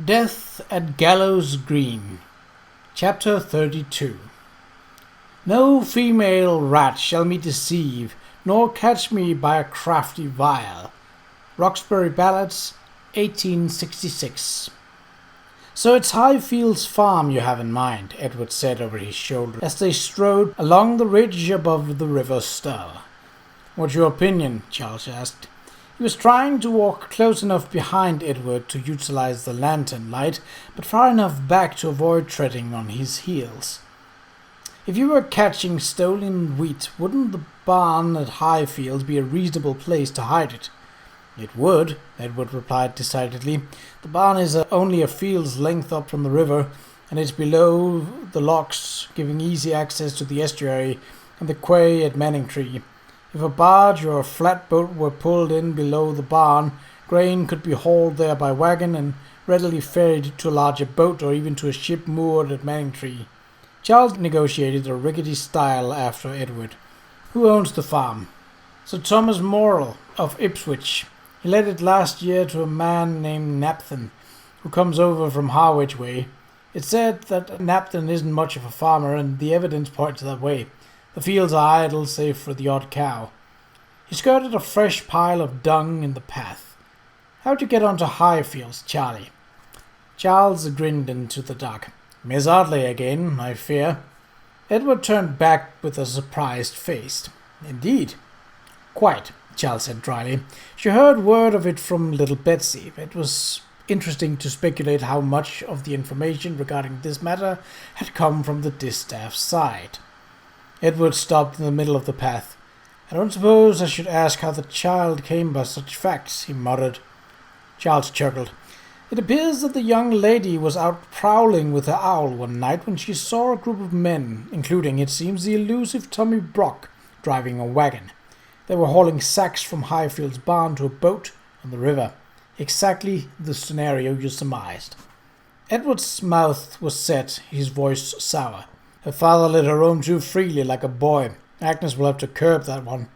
Death at Gallows Green. Chapter 32. No female rat shall me deceive, nor catch me by a crafty wile. Roxbury Ballads, 1866. So it's Highfields Farm you have in mind, Edward said over his shoulder, as they strode along the ridge above the River Stour. What's your opinion? Charles asked. He was trying to walk close enough behind Edward to utilize the lantern light, but far enough back to avoid treading on his heels. If you were catching stolen wheat, wouldn't the barn at Highfields be a reasonable place to hide it? It would, Edward replied decidedly. The barn is only a field's length up from the river, and it's below the locks, giving easy access to the estuary and the quay at Manningtree. If a barge or a flatboat were pulled in below the barn, grain could be hauled there by wagon and readily ferried to a larger boat or even to a ship moored at Manningtree. Charles negotiated a rickety stile after Edward. Who owns the farm? Sir Thomas Morrell of Ipswich. He let it last year to a man named Napthon, who comes over from Harwich way. It's said that Napthon isn't much of a farmer, and the evidence points that way. The fields are idle, save for the odd cow. He skirted a fresh pile of dung in the path. How'd you get onto Highfields, Charlie? Charles grinned into the dark. Miss Audley again, I fear. Edward turned back with a surprised face. Indeed. Quite, Charles said dryly. She heard word of it from little Betsy. It was interesting to speculate how much of the information regarding this matter had come from the distaff's side. Edward stopped in the middle of the path. I don't suppose I should ask how the child came by such facts, he muttered. Charles chuckled. It appears that the young lady was out prowling with her owl one night when she saw a group of men, including, it seems, the elusive Tommy Brock, driving a wagon. They were hauling sacks from Highfield's barn to a boat on the river. Exactly the scenario you surmised. Edward's mouth was set, his voice sour. Her father let her roam too freely like a boy. Agnes will have to curb that one.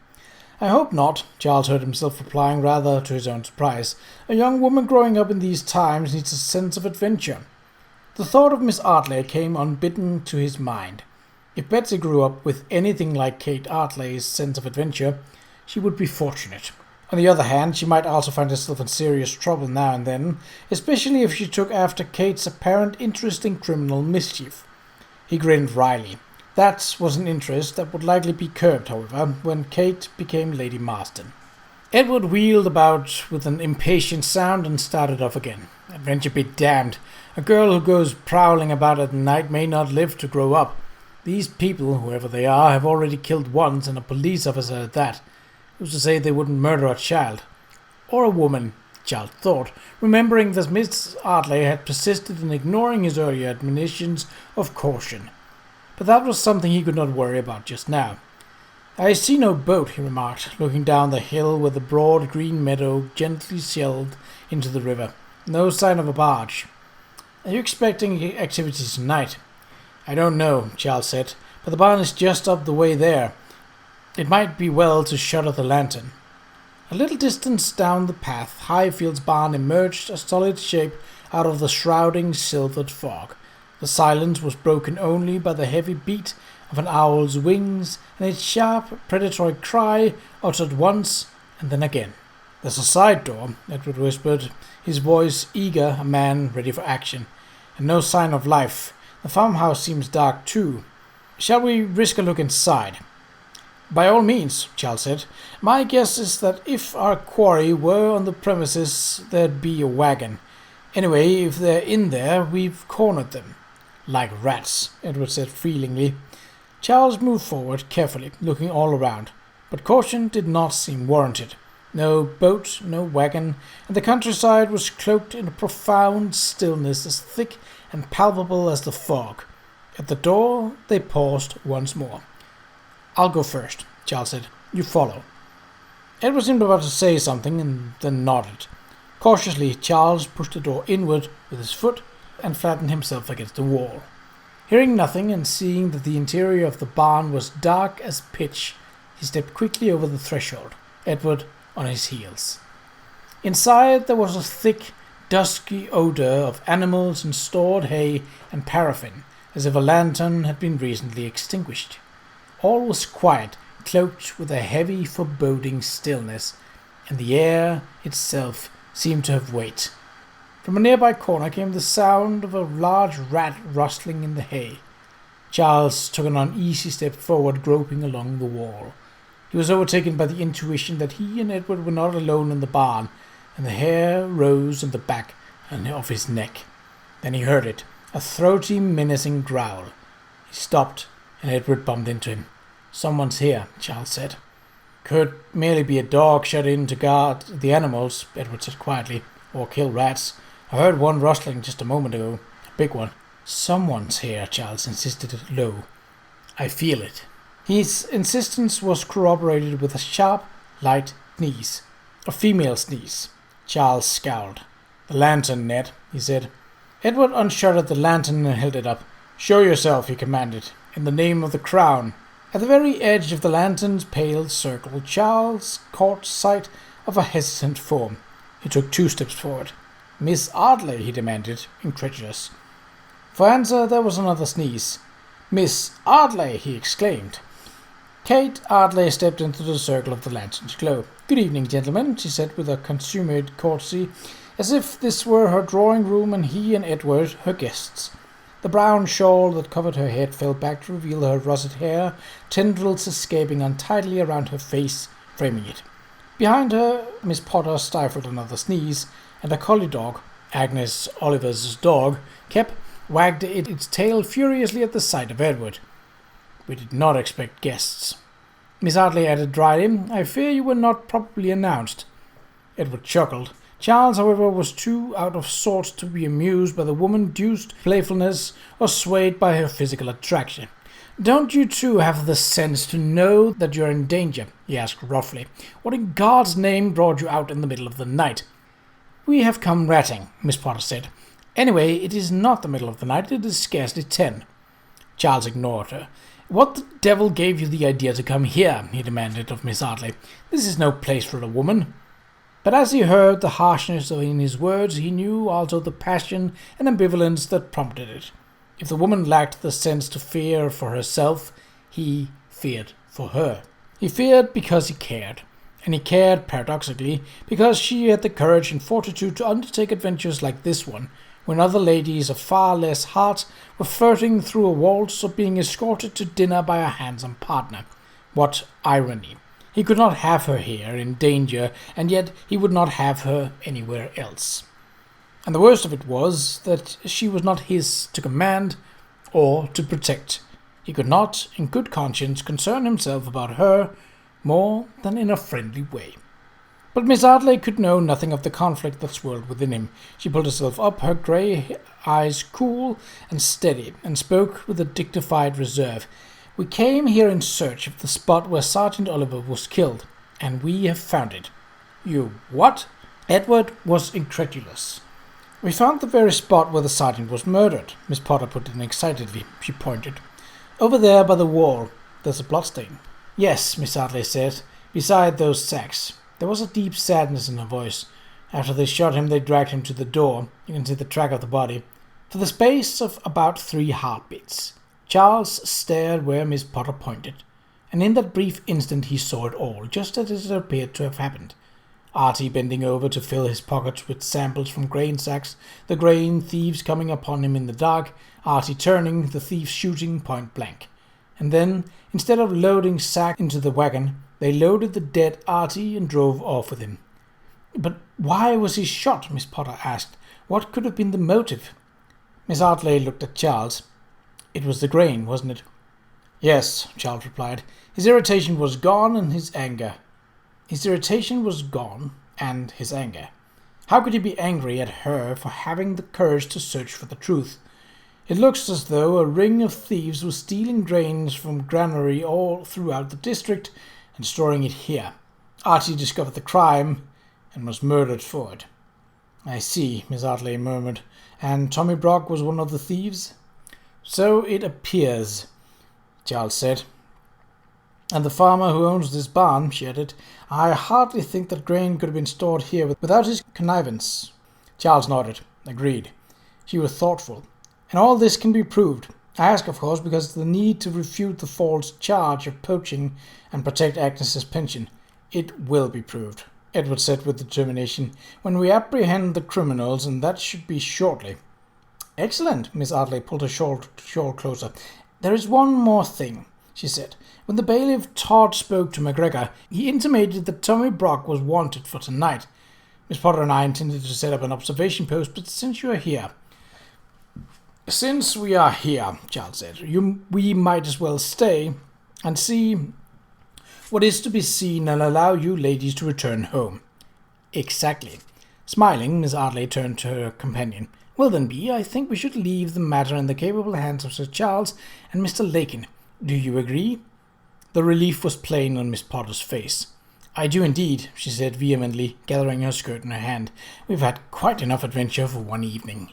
I hope not, Charles heard himself replying, rather to his own surprise. A young woman growing up in these times needs a sense of adventure. The thought of Miss Audley came unbidden to his mind. If Betsy grew up with anything like Kate Audley's sense of adventure, she would be fortunate. On the other hand, she might also find herself in serious trouble now and then, especially if she took after Kate's apparent interest in criminal mischief. He grinned wryly. That was an interest that would likely be curbed, however, when Kate became Lady Marston. Edward wheeled about with an impatient sound and started off again. Adventure be damned. A girl who goes prowling about at night may not live to grow up. These people, whoever they are, have already killed once, and a police officer at that. Who's to say they wouldn't murder a child? Or a woman, Charles thought, remembering that Miss Audley had persisted in ignoring his earlier admonitions of caution. But that was something he could not worry about just now. I see no boat, he remarked, looking down the hill where the broad green meadow gently shelved into the river. No sign of a barge. Are you expecting activities tonight? I don't know, Charles said, but the barn is just up the way there. It might be well to shutter the lantern. A little distance down the path, Highfield's barn emerged a solid shape out of the shrouding silvered fog. The silence was broken only by the heavy beat of an owl's wings and its sharp, predatory cry uttered once and then again. There's a side door, Edward whispered, his voice eager, a man ready for action. And no sign of life. The farmhouse seems dark too. Shall we risk a look inside? By all means, Charles said. My guess is that if our quarry were on the premises, there'd be a wagon. Anyway, if they're in there, we've cornered them. Like rats, Edward said feelingly. Charles moved forward carefully, looking all around, but caution did not seem warranted. No boat, no wagon, and the countryside was cloaked in a profound stillness as thick and palpable as the fog. At the door, they paused once more. I'll go first, Charles said. You follow. Edward seemed about to say something and then nodded. Cautiously, Charles pushed the door inward with his foot and flattened himself against the wall. Hearing nothing and seeing that the interior of the barn was dark as pitch, he stepped quickly over the threshold, Edward on his heels. Inside there was a thick, dusky odour of animals and stored hay and paraffin, as if a lantern had been recently extinguished. All was quiet, cloaked with a heavy foreboding stillness, and the air itself seemed to have weight. From a nearby corner came the sound of a large rat rustling in the hay. Charles took an uneasy step forward, groping along the wall. He was overtaken by the intuition that he and Edward were not alone in the barn, and the hair rose on the back of his neck. Then he heard it, a throaty, menacing growl. He stopped, and Edward bumped into him. "Someone's here," Charles said. "Could merely be a dog shut in to guard the animals," Edward said quietly, "or kill rats. I heard one rustling just a moment ago, a big one." "Someone's here," Charles insisted low. "I feel it." His insistence was corroborated with a sharp, light sneeze. A female sneeze. Charles scowled. "The lantern, Ned," he said. Edward unshuttered the lantern and held it up. "Show yourself," he commanded, "in the name of the crown." At the very edge of the lantern's pale circle, Charles caught sight of a hesitant form. He took 2 steps forward. "Miss Ardley," he demanded, incredulous. For answer there was another sneeze. "Miss Ardley!" he exclaimed. Kate Ardley stepped into the circle of the lantern's glow. "Good evening, gentlemen," she said with a consummate courtesy, as if this were her drawing-room and he and Edward her guests. The brown shawl that covered her head fell back to reveal her russet hair, tendrils escaping untidily around her face, framing it. Behind her, Miss Potter stifled another sneeze, and a collie dog, Agnes Oliver's dog, wagged its tail furiously at the sight of Edward. "We did not expect guests." Miss Ardley added dryly, "I fear you were not properly announced." Edward chuckled. Charles, however, was too out of sorts to be amused by the woman-induced playfulness or swayed by her physical attraction. "Don't you two have the sense to know that you're in danger?" he asked roughly. "What in God's name brought you out in the middle of the night?" "We have come ratting," Miss Potter said. "Anyway, it is not the middle of the night. It is scarcely 10. Charles ignored her. "What the devil gave you the idea to come here?" he demanded of Miss Ardley. "This is no place for a woman." But as he heard the harshness in his words, he knew also the passion and ambivalence that prompted it. If the woman lacked the sense to fear for herself, he feared for her. He feared because he cared, and he cared, paradoxically, because she had the courage and fortitude to undertake adventures like this one, when other ladies of far less heart were flirting through a waltz or being escorted to dinner by a handsome partner. What irony! He could not have her here, in danger, and yet he would not have her anywhere else. And the worst of it was that she was not his to command or to protect. He could not, in good conscience, concern himself about her more than in a friendly way. But Miss Ardley could know nothing of the conflict that swirled within him. She pulled herself up, her grey eyes cool and steady, and spoke with a dignified reserve. "We came here in search of the spot where Sergeant Oliver was killed, and we have found it." "You what?" Edward was incredulous. "We found the very spot where the sergeant was murdered," Miss Potter put in excitedly. She pointed. "Over there by the wall. There's a bloodstain." "Yes," Miss Ardley said, "beside those sacks." There was a deep sadness in her voice. "After they shot him, they dragged him to the door. You can see the track of the body." For the space of about 3 heartbeats, Charles stared where Miss Potter pointed, and in that brief instant he saw it all, just as it appeared to have happened. Artie bending over to fill his pockets with samples from grain sacks, the grain thieves coming upon him in the dark, Artie turning, the thieves shooting point blank. And then, instead of loading sack into the wagon, they loaded the dead Artie and drove off with him. "But why was he shot?" Miss Potter asked. "What could have been the motive?" Miss Ardley looked at Charles. "It was the grain, wasn't it?" "Yes," Charles replied. His irritation was gone and his anger. How could he be angry at her for having the courage to search for the truth? It looks as though a ring of thieves was stealing grains from granary all throughout the district and storing it here. Archie discovered the crime and was murdered for it. "I see," Miss Ardley murmured. "And Tommy Brock was one of the thieves?" "So it appears," Charles said. "And the farmer who owns this barn," she added. "I hardly think that grain could have been stored here without his connivance." Charles nodded. Agreed. She was thoughtful. And all this can be proved. I ask, of course, because of the need to refute the false charge of poaching and protect Agnes's pension. It will be proved, Edward said with determination, when we apprehend the criminals, and that should be shortly. Excellent, Miss Ardley pulled her shawl closer. There is one more thing, she said. When the bailiff Todd spoke to MacGregor, he intimated that Tommy Brock was wanted for tonight. Miss Potter and I intended to set up an observation post, but since you are here... Since we are here, Charles said, we might as well stay and see what is to be seen and allow you ladies to return home. Exactly. Smiling, Miss Ardley turned to her companion. Well then, Bee, I think we should leave the matter in the capable hands of Sir Charles and Mr. Lakin. Do you agree? The relief was plain on Miss Potter's face. I do indeed, she said vehemently, gathering her skirt in her hand. We've had quite enough adventure for one evening.